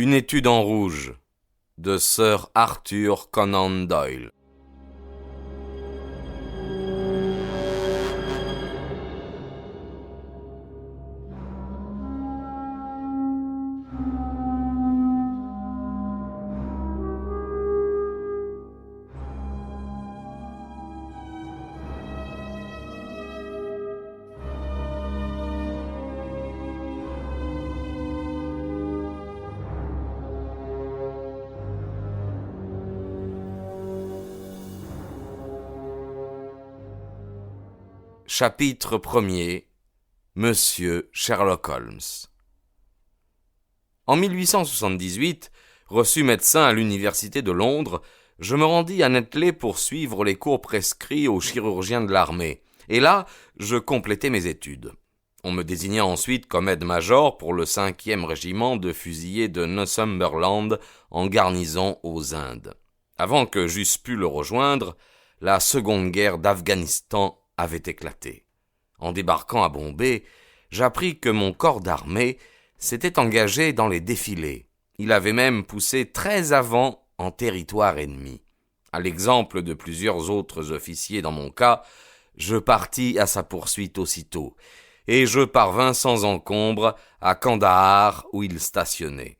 Une étude en rouge de Sir Arthur Conan Doyle. Chapitre 1er. Monsieur Sherlock Holmes. En 1878, reçu médecin à l'université de Londres, je me rendis à Netley pour suivre les cours prescrits aux chirurgiens de l'armée, et là, je complétais mes études. On me désigna ensuite comme aide-major pour le 5e régiment de fusiliers de Northumberland en garnison aux Indes. Avant que j'eusse pu le rejoindre, la seconde guerre d'Afghanistan avait éclaté. En débarquant à Bombay, j'appris que mon corps d'armée s'était engagé dans les défilés. Il avait même poussé très avant en territoire ennemi. À l'exemple de plusieurs autres officiers dans mon cas, je partis à sa poursuite aussitôt, et je parvins sans encombre à Kandahar où il stationnait.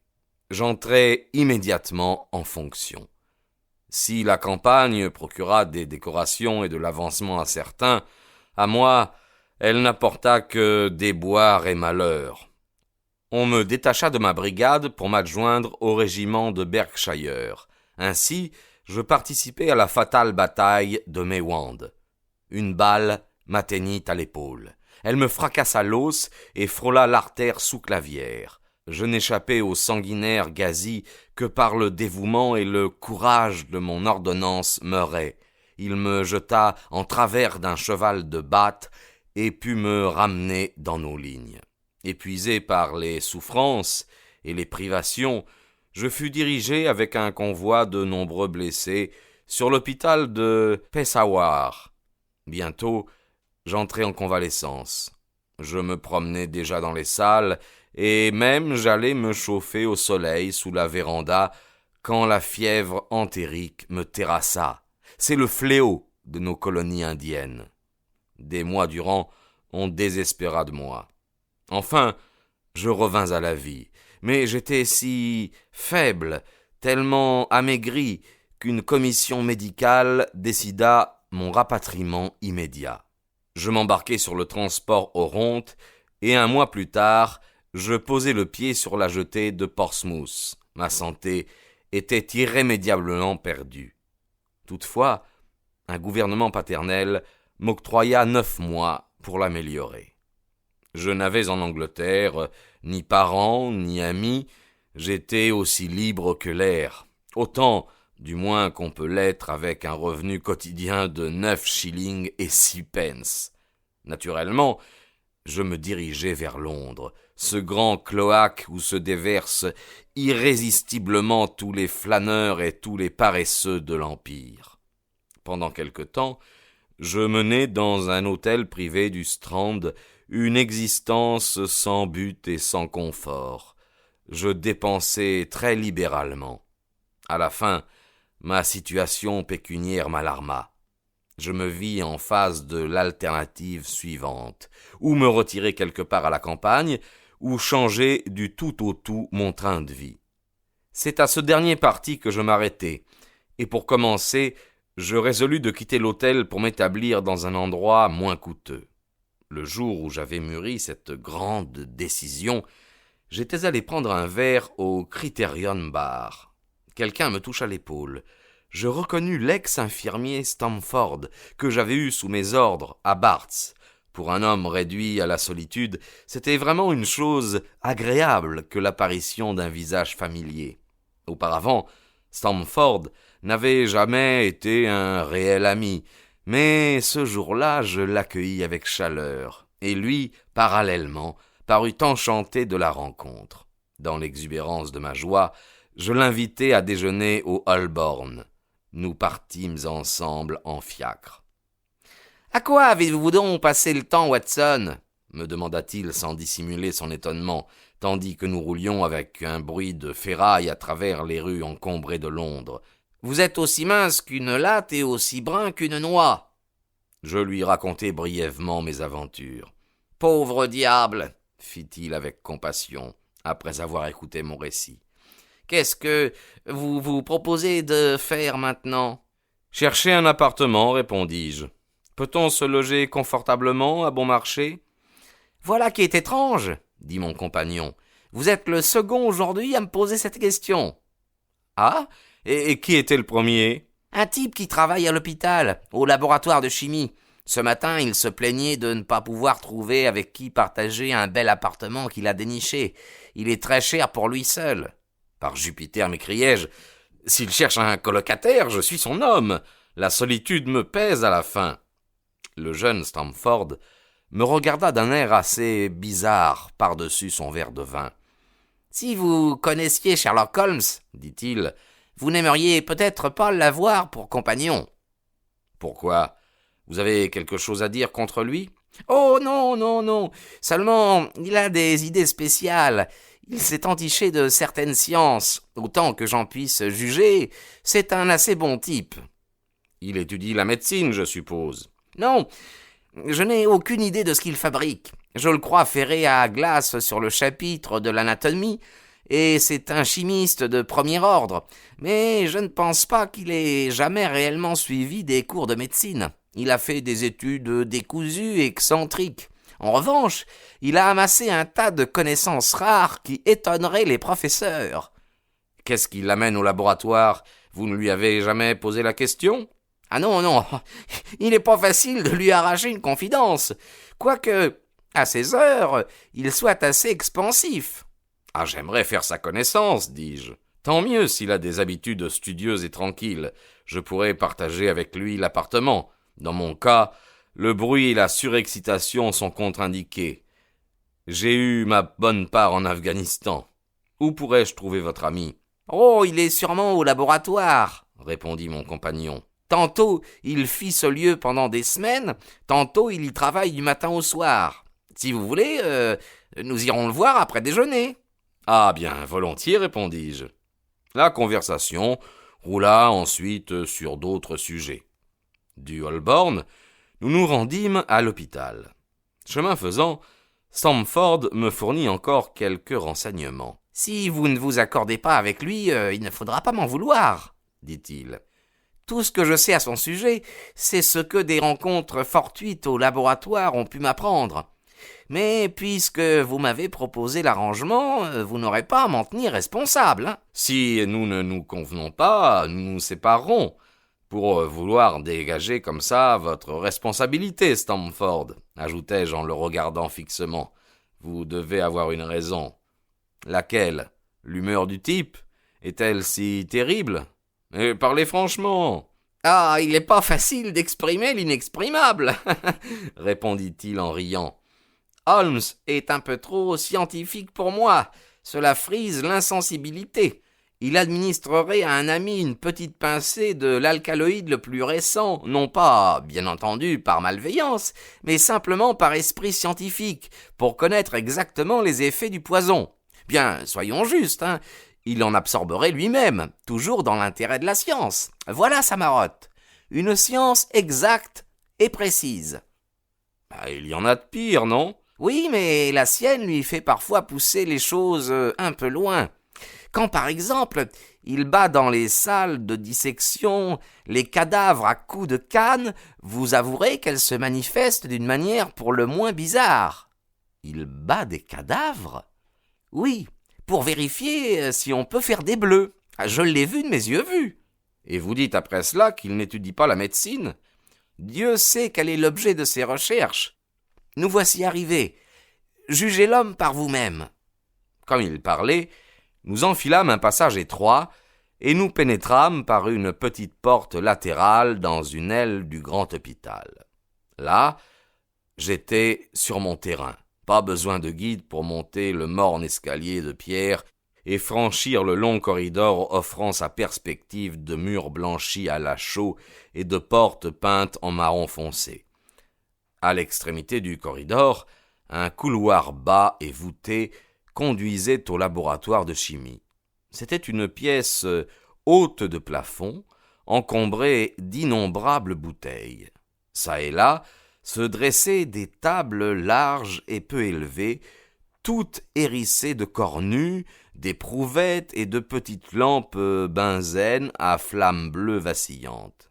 J'entrai immédiatement en fonction. Si la campagne procura des décorations et de l'avancement à certains, à moi, elle n'apporta que déboires et malheurs. On me détacha de ma brigade pour m'adjoindre au régiment de Berkshire. Ainsi, je participai à la fatale bataille de Maiwand. Une balle m'atteignit à l'épaule. Elle me fracassa l'os et frôla l'artère sous-clavière. Je n'échappai au sanguinaire Ghazi que par le dévouement et le courage de mon ordonnance Murray. Il me jeta en travers d'un cheval de batte et put me ramener dans nos lignes. Épuisé par les souffrances et les privations, je fus dirigé avec un convoi de nombreux blessés sur l'hôpital de Peshawar. Bientôt, j'entrai en convalescence. Je me promenais déjà dans les salles et même j'allais me chauffer au soleil sous la véranda quand la fièvre entérique me terrassa. C'est le fléau de nos colonies indiennes. Des mois durant, on désespéra de moi. Enfin, je revins à la vie, mais j'étais si faible, tellement amaigri, qu'une commission médicale décida mon rapatriement immédiat. Je m'embarquai sur le transport Oronte et un mois plus tard, je posai le pied sur la jetée de Portsmouth. Ma santé était irrémédiablement perdue. Toutefois, un gouvernement paternel m'octroya 9 mois pour l'améliorer. Je n'avais en Angleterre ni parents ni amis, j'étais aussi libre que l'air, autant du moins qu'on peut l'être avec un revenu quotidien de 9 shillings et 6 pence. Naturellement, je me dirigeai vers Londres, ce grand cloaque où se déversent irrésistiblement tous les flâneurs et tous les paresseux de l'Empire. Pendant quelque temps, je menai dans un hôtel privé du Strand une existence sans but et sans confort. Je dépensai très libéralement. À la fin, ma situation pécuniaire m'alarma. Je me vis en face de l'alternative suivante, ou me retirer quelque part à la campagne, ou changer du tout au tout mon train de vie. C'est à ce dernier parti que je m'arrêtai, et pour commencer, je résolus de quitter l'hôtel pour m'établir dans un endroit moins coûteux. Le jour où j'avais mûri cette grande décision, j'étais allé prendre un verre au Criterion Bar. Quelqu'un me toucha l'épaule. Je reconnus l'ex-infirmier Stamford, que j'avais eu sous mes ordres à Barts. Pour un homme réduit à la solitude, c'était vraiment une chose agréable que l'apparition d'un visage familier. Auparavant, Stamford n'avait jamais été un réel ami, mais ce jour-là, je l'accueillis avec chaleur, et lui, parallèlement, parut enchanté de la rencontre. Dans l'exubérance de ma joie, je l'invitai à déjeuner au Holborn. Nous partîmes ensemble en fiacre. « À quoi avez-vous donc passé le temps, Watson » me demanda-t-il sans dissimuler son étonnement, tandis que nous roulions avec un bruit de ferraille à travers les rues encombrées de Londres. « Vous êtes aussi mince qu'une latte et aussi brun qu'une noix. » Je lui racontai brièvement mes aventures. « Pauvre diable !» fit-il avec compassion, après avoir écouté mon récit. « Qu'est-ce que vous vous proposez de faire maintenant ?»« Chercher un appartement, répondis-je. Peut-on se loger confortablement à bon marché ?»« Voilà qui est étrange, dit mon compagnon. Vous êtes le second aujourd'hui à me poser cette question. »« Ah, et qui était le premier ?»« Un type qui travaille à l'hôpital, au laboratoire de chimie. Ce matin, il se plaignait de ne pas pouvoir trouver avec qui partager un bel appartement qu'il a déniché. Il est très cher pour lui seul. »« Par Jupiter, m'écriai-je, s'il cherche un colocataire, je suis son homme. La solitude me pèse à la fin. » Le jeune Stamford me regarda d'un air assez bizarre par-dessus son verre de vin. « Si vous connaissiez Sherlock Holmes, dit-il, vous n'aimeriez peut-être pas l'avoir pour compagnon. »« Pourquoi ? Vous avez quelque chose à dire contre lui ?»« Oh non, non, non. Seulement, il a des idées spéciales. Il s'est entiché de certaines sciences. Autant que j'en puisse juger, c'est un assez bon type. »« Il étudie la médecine, je suppose. »« Non, je n'ai aucune idée de ce qu'il fabrique. Je le crois ferré à glace sur le chapitre de l'anatomie, et c'est un chimiste de premier ordre. Mais je ne pense pas qu'il ait jamais réellement suivi des cours de médecine. Il a fait des études décousues et excentriques. En revanche, il a amassé un tas de connaissances rares qui étonneraient les professeurs. »« Qu'est-ce qui l'amène au laboratoire ? Vous ne lui avez jamais posé la question ?»« Ah non, non, il n'est pas facile de lui arracher une confidence, quoique, à ses heures, il soit assez expansif. »« Ah, j'aimerais faire sa connaissance, dis-je. Tant mieux s'il a des habitudes studieuses et tranquilles. Je pourrais partager avec lui l'appartement. Dans mon cas, le bruit et la surexcitation sont contre-indiqués. J'ai eu ma bonne part en Afghanistan. Où pourrais-je trouver votre ami ? »« Oh, il est sûrement au laboratoire, répondit mon compagnon. Tantôt, il fit ce lieu pendant des semaines, tantôt il y travaille du matin au soir. Si vous voulez, nous irons le voir après déjeuner. »« Ah bien, volontiers, répondis-je. » La conversation roula ensuite sur d'autres sujets. Du Holborn, nous nous rendîmes à l'hôpital. Chemin faisant, Stamford me fournit encore quelques renseignements. « Si vous ne vous accordez pas avec lui, il ne faudra pas m'en vouloir, dit-il. Tout ce que je sais à son sujet, c'est ce que des rencontres fortuites au laboratoire ont pu m'apprendre. Mais puisque vous m'avez proposé l'arrangement, vous n'aurez pas à m'en tenir responsable. Hein. Si nous ne nous convenons pas, nous nous séparerons. Pour vouloir dégager comme ça votre responsabilité, Stamford, ajoutai-je en le regardant fixement. Vous devez avoir une raison. Laquelle ? L'humeur du type ? Est-elle si terrible ? Et parlez franchement. Ah, il n'est pas facile d'exprimer l'inexprimable, répondit-il en riant. Holmes est un peu trop scientifique pour moi. Cela frise l'insensibilité. Il administrerait à un ami une petite pincée de l'alcaloïde le plus récent, non pas, bien entendu, par malveillance, mais simplement par esprit scientifique, pour connaître exactement les effets du poison. Bien, soyons justes, hein. Il en absorberait lui-même, toujours dans l'intérêt de la science. Voilà sa marotte. Une science exacte et précise. Il y en a de pire, non ? Oui, mais la sienne lui fait parfois pousser les choses un peu loin. Quand, par exemple, il bat dans les salles de dissection les cadavres à coups de canne, vous avouerez qu'elle se manifeste d'une manière pour le moins bizarre. Il bat des cadavres ? Oui, pour vérifier si on peut faire des bleus. Je l'ai vu de mes yeux vus. Et vous dites après cela qu'il n'étudie pas la médecine ? Dieu sait quel est l'objet de ses recherches. Nous voici arrivés. Jugez l'homme par vous-même. Comme il parlait, nous enfilâmes un passage étroit et nous pénétrâmes par une petite porte latérale dans une aile du grand hôpital. Là, j'étais sur mon terrain. Pas besoin de guide pour monter le morne escalier de pierre et franchir le long corridor offrant sa perspective de murs blanchis à la chaux et de portes peintes en marron foncé. À l'extrémité du corridor, Un couloir bas et voûté conduisait au laboratoire de chimie. C'était une pièce haute de plafond, encombrée d'innombrables bouteilles. Ça et là se dressaient des tables larges et peu élevées, toutes hérissées de cornues, d'éprouvettes et de petites lampes benzène à flammes bleues vacillantes.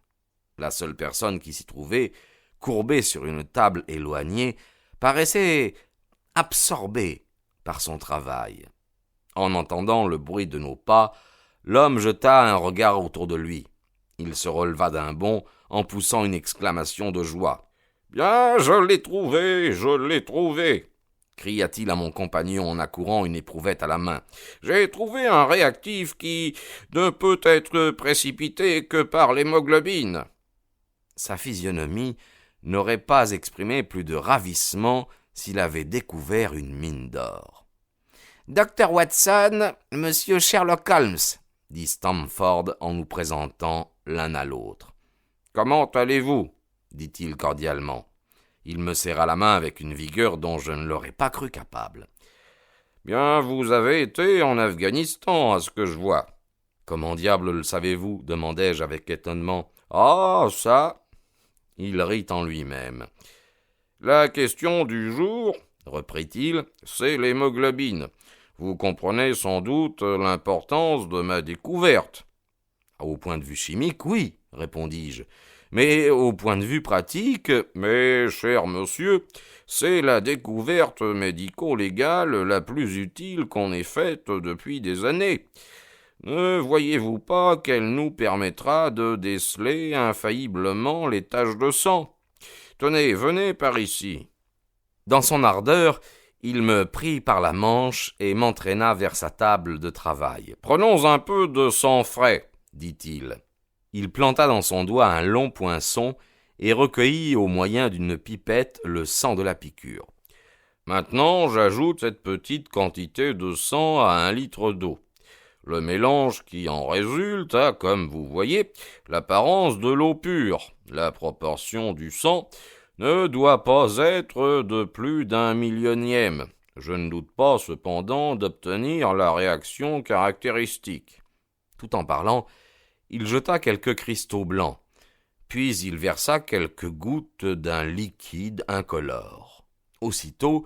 La seule personne qui s'y trouvait, courbée sur une table éloignée, paraissait absorbée par son travail. En entendant le bruit de nos pas, l'homme jeta un regard autour de lui. Il se releva d'un bond en poussant une exclamation de joie. « Bien, je l'ai trouvé !» cria-t-il à mon compagnon en accourant une éprouvette à la main. « J'ai trouvé un réactif qui ne peut être précipité que par l'hémoglobine. » Sa physionomie n'aurait pas exprimé plus de ravissement s'il avait découvert une mine d'or. « Dr. Watson, monsieur Sherlock Holmes » dit Stamford en nous présentant l'un à l'autre. « Comment allez-vous » dit-il cordialement. Il me serra la main avec une vigueur dont je ne l'aurais pas cru capable. « Bien, vous avez été en Afghanistan, à ce que je vois. »« Comment diable le savez-vous » demandai-je avec étonnement. « Ah, ça !» Il rit en lui-même. « La question du jour, reprit-il, c'est l'hémoglobine. Vous comprenez sans doute l'importance de ma découverte. »« Au point de vue chimique, oui, répondis-je. Mais au point de vue pratique, mes cher monsieur, c'est la découverte médico-légale la plus utile qu'on ait faite depuis des années. Ne voyez-vous pas qu'elle nous permettra de déceler infailliblement les taches de sang? Tenez, venez par ici. » Dans son ardeur, il me prit par la manche et m'entraîna vers sa table de travail. « Prenons un peu de sang frais, » dit-il. Il planta dans son doigt un long poinçon et recueillit au moyen d'une pipette le sang de la piqûre. « Maintenant, j'ajoute cette petite quantité de sang à 1 litre d'eau. Le mélange qui en résulte a, comme vous voyez, l'apparence de l'eau pure. La proportion du sang ne doit pas être de plus d'1 millionième. Je ne doute pas cependant d'obtenir la réaction caractéristique. » Tout en parlant, il jeta quelques cristaux blancs, puis il versa quelques gouttes d'un liquide incolore. Aussitôt,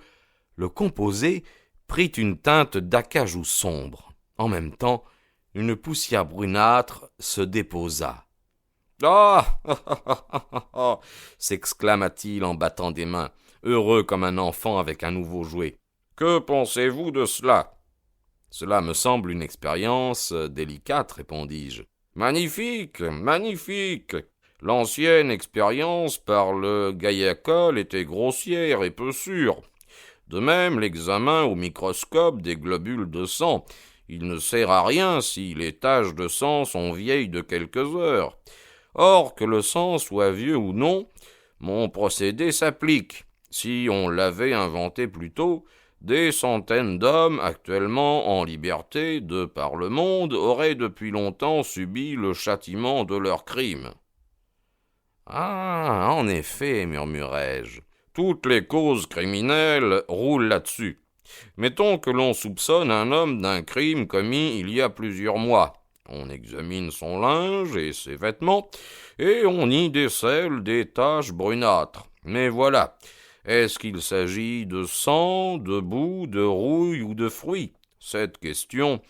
le composé prit une teinte d'acajou sombre. En même temps, une poussière brunâtre se déposa. « Ah !» s'exclama-t-il en battant des mains, heureux comme un enfant avec un nouveau jouet. « Que pensez-vous de cela ?»« Cela me semble une expérience délicate, répondis-je. »« Magnifique, magnifique. L'ancienne expérience par le Gaiacol était grossière et peu sûre. De même, l'examen au microscope des globules de sang. Il ne sert à rien si les taches de sang sont vieilles de quelques heures. Or, que le sang soit vieux ou non, mon procédé s'applique. Si on l'avait inventé plus tôt, des centaines d'hommes actuellement en liberté de par le monde auraient depuis longtemps subi le châtiment de leurs crimes. « Ah, en effet, murmurai-je, toutes les causes criminelles roulent là-dessus. Mettons que l'on soupçonne un homme d'un crime commis il y a plusieurs mois. On examine son linge et ses vêtements, et on y décèle des taches brunâtres. Mais voilà, est-ce qu'il s'agit de sang, de boue, de rouille ou de fruits? Cette question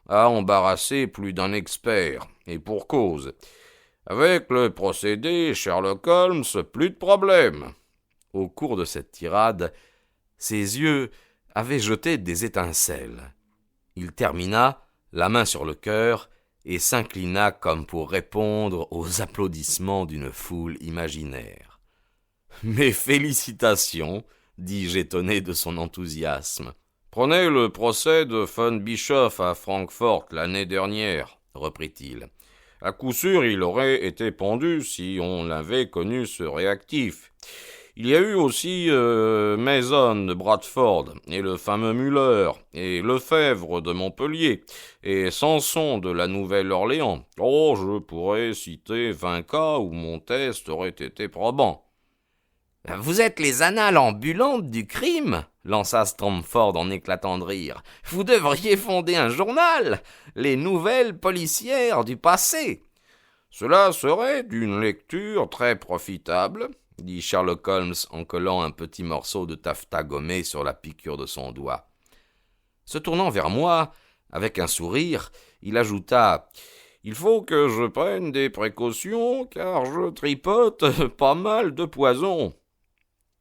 a embarrassé plus d'un expert, et pour cause. Avec le procédé Sherlock Holmes, plus de problème. » Au cours de cette tirade, ses yeux avaient jeté des étincelles. Il termina, la main sur le cœur, et s'inclina comme pour répondre aux applaudissements d'une foule imaginaire. « Mes félicitations !» dis-je étonné de son enthousiasme. « Prenez le procès de von Bischoff à Francfort l'année dernière, » reprit-il. « À coup sûr, il aurait été pendu si on avait connu ce réactif. Il y a eu aussi Mason de Bradford, et le fameux Müller, et Lefebvre de Montpellier, et Sanson de la Nouvelle-Orléans. Oh, je pourrais citer 20 cas où mon test aurait été probant. »« Vous êtes les annales ambulantes du crime » lança Stamford en éclatant de rire. « Vous devriez fonder un journal, les nouvelles policières du passé. » « Cela serait d'une lecture très profitable, » dit Sherlock Holmes en collant un petit morceau de taffetas gommé sur la piqûre de son doigt. Se tournant vers moi, avec un sourire, il ajouta « Il faut que je prenne des précautions, car je tripote pas mal de poison. »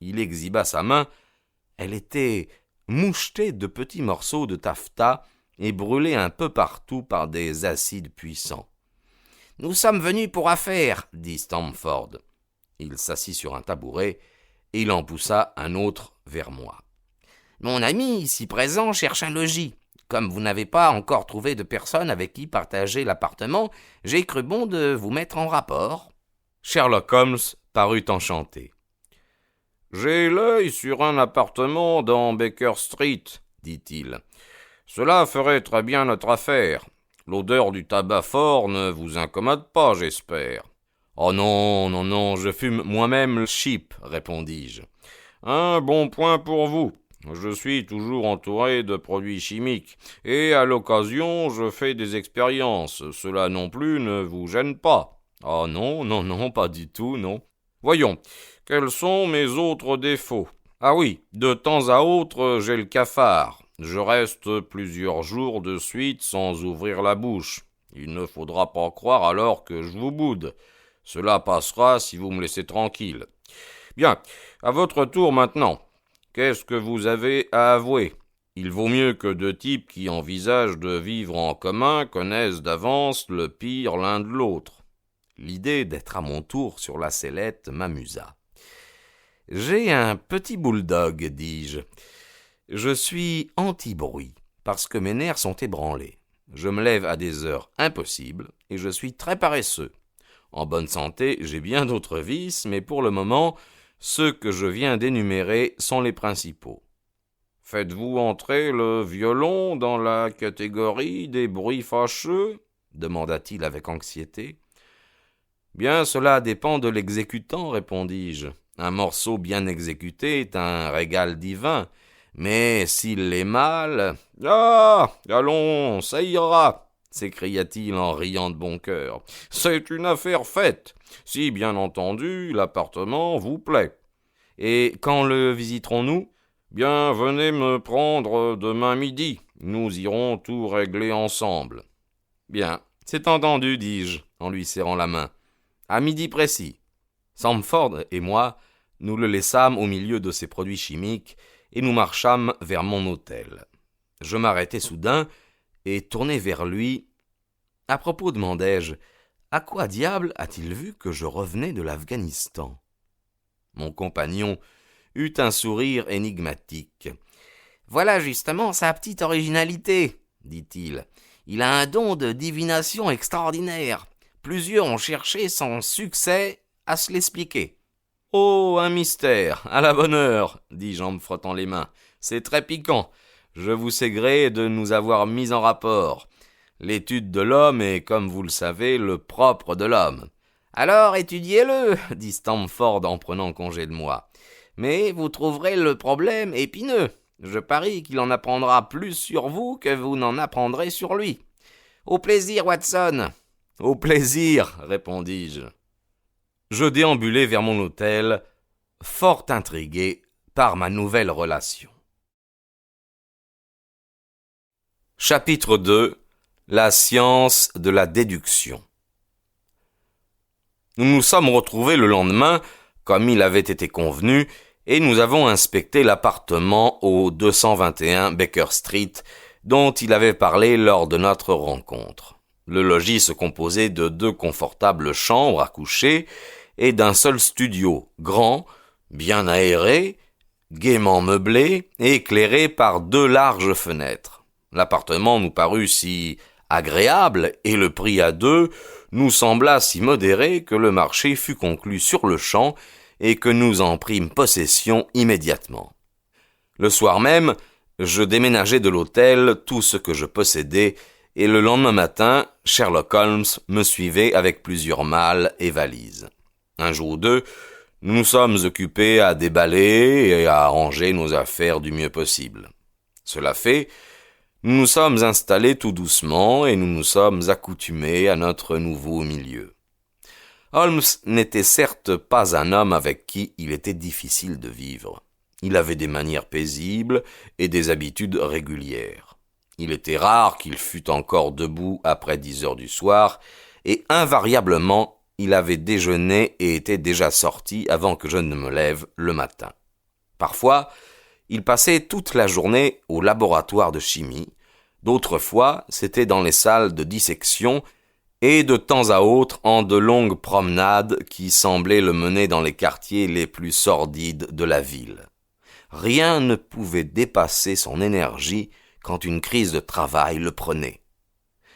Il exhiba sa main. Elle était mouchetée de petits morceaux de taffetas et brûlée un peu partout par des acides puissants. « Nous sommes venus pour affaire, » dit Stamford. Il s'assit sur un tabouret et il en poussa un autre vers moi. « Mon ami, ici présent, cherche un logis. Comme vous n'avez pas encore trouvé de personne avec qui partager l'appartement, j'ai cru bon de vous mettre en rapport. » Sherlock Holmes parut enchanté. « J'ai l'œil sur un appartement dans Baker Street, » dit-il. « Cela ferait très bien notre affaire. L'odeur du tabac fort ne vous incommode pas, j'espère. »« Oh non, non, non, je fume moi-même cheap, » répondis-je. « Un bon point pour vous. Je suis toujours entouré de produits chimiques, et à l'occasion, je fais des expériences. Cela non plus ne vous gêne pas. »« Oh non, non, non, pas du tout, non. Voyons, quels sont mes autres défauts ? Ah oui, de temps à autre, j'ai le cafard. Je reste plusieurs jours de suite sans ouvrir la bouche. Il ne faudra pas croire alors que je vous boude. Cela passera si vous me laissez tranquille. Bien, à votre tour maintenant. Qu'est-ce que vous avez à avouer ? Il vaut mieux que deux types qui envisagent de vivre en commun connaissent d'avance le pire l'un de l'autre. L'idée d'être à mon tour sur la sellette m'amusa. « J'ai un petit bulldog, dis-je. Je suis anti-bruit, parce que mes nerfs sont ébranlés. Je me lève à des heures impossibles, et je suis très paresseux. En bonne santé, j'ai bien d'autres vices, mais pour le moment, ceux que je viens d'énumérer sont les principaux. Faites-vous entrer le violon dans la catégorie des bruits fâcheux ? Demanda-t-il avec anxiété. Bien, cela dépend de l'exécutant, répondis-je. Un morceau bien exécuté est un régal divin, mais s'il est mal... « Ah, allons, ça ira !» s'écria-t-il en riant de bon cœur. « C'est une affaire faite, si bien entendu l'appartement vous plaît. » « Et quand le visiterons-nous ? » « Bien, venez me prendre demain midi, nous irons tout régler ensemble. »« Bien, c'est entendu, dis-je, en lui serrant la main. À midi précis. » Stamford et moi, nous le laissâmes au milieu de ses produits chimiques et nous marchâmes vers mon hôtel. Je m'arrêtai soudain et tournai vers lui. « À propos, demandai-je, à quoi diable a-t-il vu que je revenais de l'Afghanistan ?» Mon compagnon eut un sourire énigmatique. « Voilà justement sa petite originalité, » dit-il. « Il a un don de divination extraordinaire. Plusieurs ont cherché sans succès à se l'expliquer. »« Oh, un mystère, à la bonne heure, » dis-je en me frottant les mains. « C'est très piquant. Je vous sais gré de nous avoir mis en rapport. L'étude de l'homme est, comme vous le savez, le propre de l'homme. »« Alors étudiez-le, » dit Stamford en prenant congé de moi. « Mais vous trouverez le problème épineux. Je parie qu'il en apprendra plus sur vous que vous n'en apprendrez sur lui. Au plaisir, Watson. »« Au plaisir, » répondis-je. Je déambulai vers mon hôtel, fort intrigué par ma nouvelle relation. Chapitre 2. La science de la déduction. Nous nous sommes retrouvés le lendemain, comme il avait été convenu, et nous avons inspecté l'appartement au 221 Baker Street, dont il avait parlé lors de notre rencontre. Le logis se composait de 2 confortables chambres à coucher et d'un seul studio, grand, bien aéré, gaiement meublé et éclairé par 2 larges fenêtres. L'appartement nous parut si agréable et le prix à 2 nous sembla si modéré que le marché fut conclu sur-le-champ et que nous en prîmes possession immédiatement. Le soir même, je déménageai de l'hôtel tout ce que je possédais et le lendemain matin, Sherlock Holmes me suivait avec plusieurs malles et valises. Un jour ou deux, Nous nous sommes occupés à déballer et à ranger nos affaires du mieux possible. Cela fait, nous nous sommes installés tout doucement et nous nous sommes accoutumés à notre nouveau milieu. Holmes n'était certes pas un homme avec qui il était difficile de vivre. Il avait des manières paisibles et des habitudes régulières. Il était rare qu'il fût encore debout après 10 heures du soir, et invariablement il avait déjeuné et était déjà sorti avant que je ne me lève le matin. Parfois, il passait toute la journée au laboratoire de chimie, d'autres fois c'était dans les salles de dissection, et de temps à autre en de longues promenades qui semblaient le mener dans les quartiers les plus sordides de la ville. Rien ne pouvait dépasser son énergie quand une crise de travail le prenait.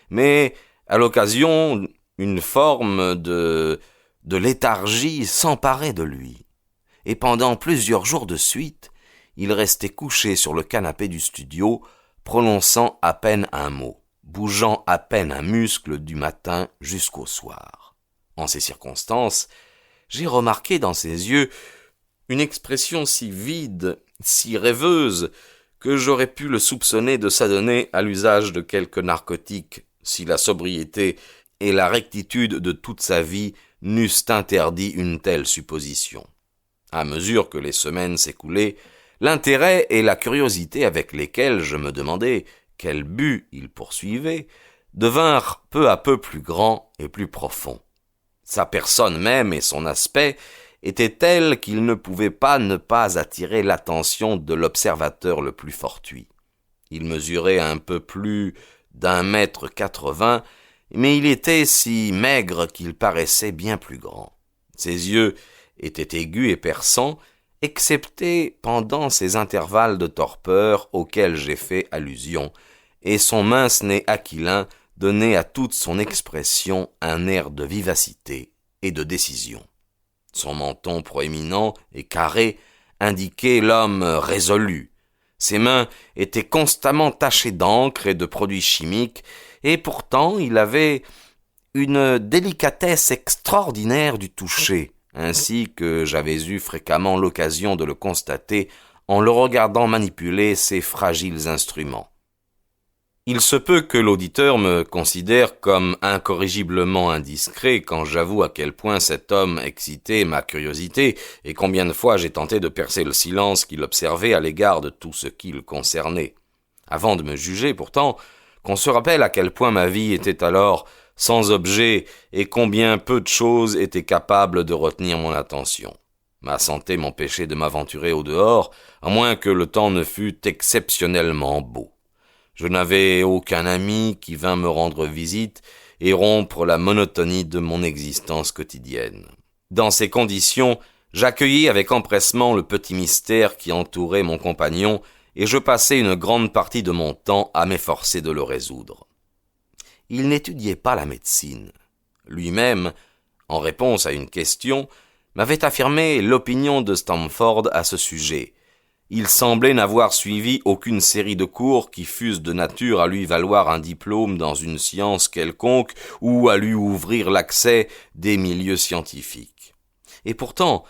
Mais, à l'occasion, une forme de léthargie s'emparait de lui, et pendant plusieurs jours de suite, il restait couché sur le canapé du studio, prononçant à peine un mot, bougeant à peine un muscle du matin jusqu'au soir. En ces circonstances, j'ai remarqué dans ses yeux une expression si vide, si rêveuse, que j'aurais pu le soupçonner de s'adonner à l'usage de quelque narcotique, si la sobriété et la rectitude de toute sa vie n'eussent interdit une telle supposition. À mesure que les semaines s'écoulaient, l'intérêt et la curiosité avec lesquels je me demandais quel but il poursuivait devinrent peu à peu plus grands et plus profonds. Sa personne même et son aspect étaient tels qu'il ne pouvait pas ne pas attirer l'attention de l'observateur le plus fortuit. Il mesurait un peu plus d'1,80 m, mais il était si maigre qu'il paraissait bien plus grand. Ses yeux étaient aigus et perçants, excepté pendant ces intervalles de torpeur auxquels j'ai fait allusion, et son mince nez aquilin donnait à toute son expression un air de vivacité et de décision. Son menton proéminent et carré indiquait l'homme résolu. Ses mains étaient constamment tachées d'encre et de produits chimiques, et pourtant il avait une délicatesse extraordinaire du toucher, ainsi que j'avais eu fréquemment l'occasion de le constater en le regardant manipuler ces fragiles instruments. Il se peut que l'auditeur me considère comme incorrigiblement indiscret quand j'avoue à quel point cet homme excitait ma curiosité et combien de fois j'ai tenté de percer le silence qu'il observait à l'égard de tout ce qui le concernait. Avant de me juger, pourtant, qu'on se rappelle à quel point ma vie était alors sans objet et combien peu de choses étaient capables de retenir mon attention. Ma santé m'empêchait de m'aventurer au dehors, à moins que le temps ne fût exceptionnellement beau. Je n'avais aucun ami qui vînt me rendre visite et rompre la monotonie de mon existence quotidienne. Dans ces conditions, j'accueillis avec empressement le petit mystère qui entourait mon compagnon et je passai une grande partie de mon temps à m'efforcer de le résoudre. Il n'étudiait pas la médecine. Lui-même, en réponse à une question, m'avait affirmé l'opinion de Stamford à ce sujet. Il semblait n'avoir suivi aucune série de cours qui fussent de nature à lui valoir un diplôme dans une science quelconque ou à lui ouvrir l'accès des milieux scientifiques. Et pourtant,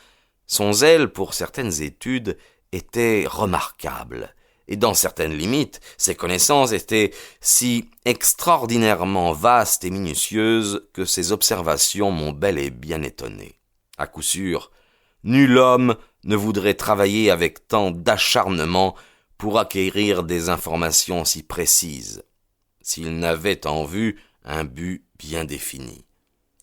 son zèle pour certaines études était remarquable, et dans certaines limites, ses connaissances étaient si extraordinairement vastes et minutieuses que ses observations m'ont bel et bien étonné. À coup sûr, nul homme ne voudrait travailler avec tant d'acharnement pour acquérir des informations si précises, s'il n'avait en vue un but bien défini.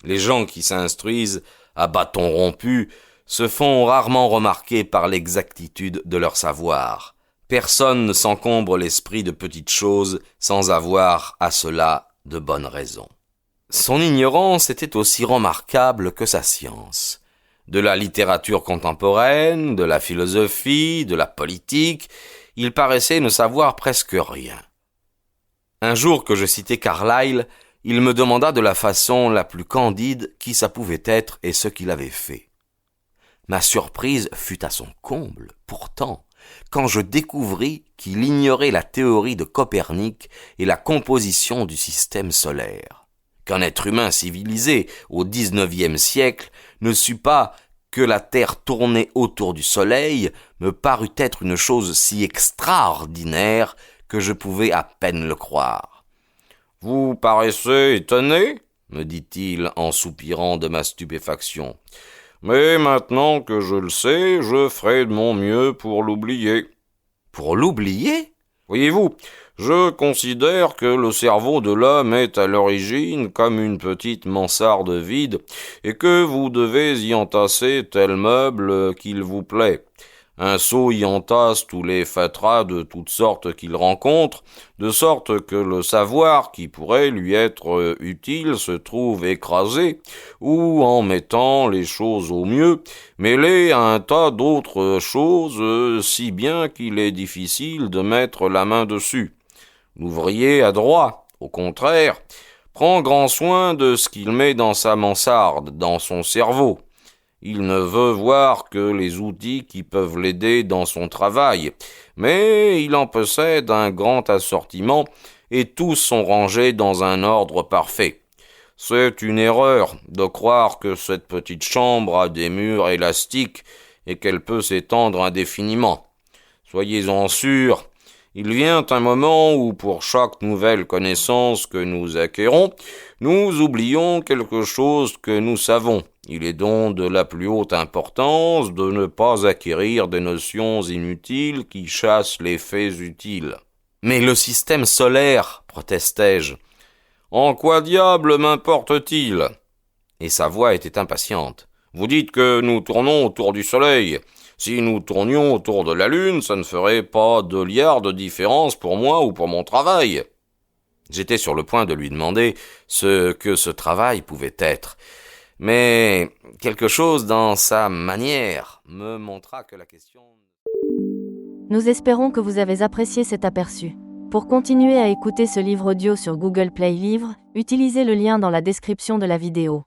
Les gens qui s'instruisent à bâtons rompus se font rarement remarquer par l'exactitude de leur savoir. Personne ne s'encombre l'esprit de petites choses sans avoir à cela de bonnes raisons. Son ignorance était aussi remarquable que sa science. De la littérature contemporaine, de la philosophie, de la politique, il paraissait ne savoir presque rien. Un jour que je citai Carlyle, il me demanda de la façon la plus candide qui ça pouvait être et ce qu'il avait fait. Ma surprise fut à son comble, pourtant, quand je découvris qu'il ignorait la théorie de Copernic et la composition du système solaire. Qu'un être humain civilisé au XIXe siècle ne sût pas que la Terre tournait autour du Soleil me parut être une chose si extraordinaire que je pouvais à peine le croire. « Vous paraissez étonné ?» me dit-il en soupirant de ma stupéfaction. « Mais maintenant que je le sais, je ferai de mon mieux pour l'oublier. » « Pour l'oublier ? Voyez-vous, je considère que le cerveau de l'homme est à l'origine comme une petite mansarde vide et que vous devez y entasser tel meuble qu'il vous plaît. Un sot y entasse tous les fatras de toutes sortes qu'il rencontre, de sorte que le savoir qui pourrait lui être utile se trouve écrasé, ou en mettant les choses au mieux, mêlé à un tas d'autres choses, si bien qu'il est difficile de mettre la main dessus. L'ouvrier adroit, au contraire, prend grand soin de ce qu'il met dans sa mansarde, dans son cerveau. Il ne veut voir que les outils qui peuvent l'aider dans son travail, mais il en possède un grand assortiment et tous sont rangés dans un ordre parfait. C'est une erreur de croire que cette petite chambre a des murs élastiques et qu'elle peut s'étendre indéfiniment. Soyez-en sûrs, il vient un moment où pour chaque nouvelle connaissance que nous acquérons, nous oublions quelque chose que nous savons. Il est donc de la plus haute importance de ne pas acquérir des notions inutiles qui chassent les faits utiles. « Mais le système solaire, protestai-je. En quoi diable m'importe-t-il » Et sa voix était impatiente. « Vous dites que nous tournons autour du soleil. Si nous tournions autour de la lune, ça ne ferait pas 2 liards de différence pour moi ou pour mon travail. » J'étais sur le point de lui demander ce que ce travail pouvait être. Mais quelque chose dans sa manière me montra que la question... Nous espérons que vous avez apprécié cet aperçu. Pour continuer à écouter ce livre audio sur Google Play Livres, utilisez le lien dans la description de la vidéo.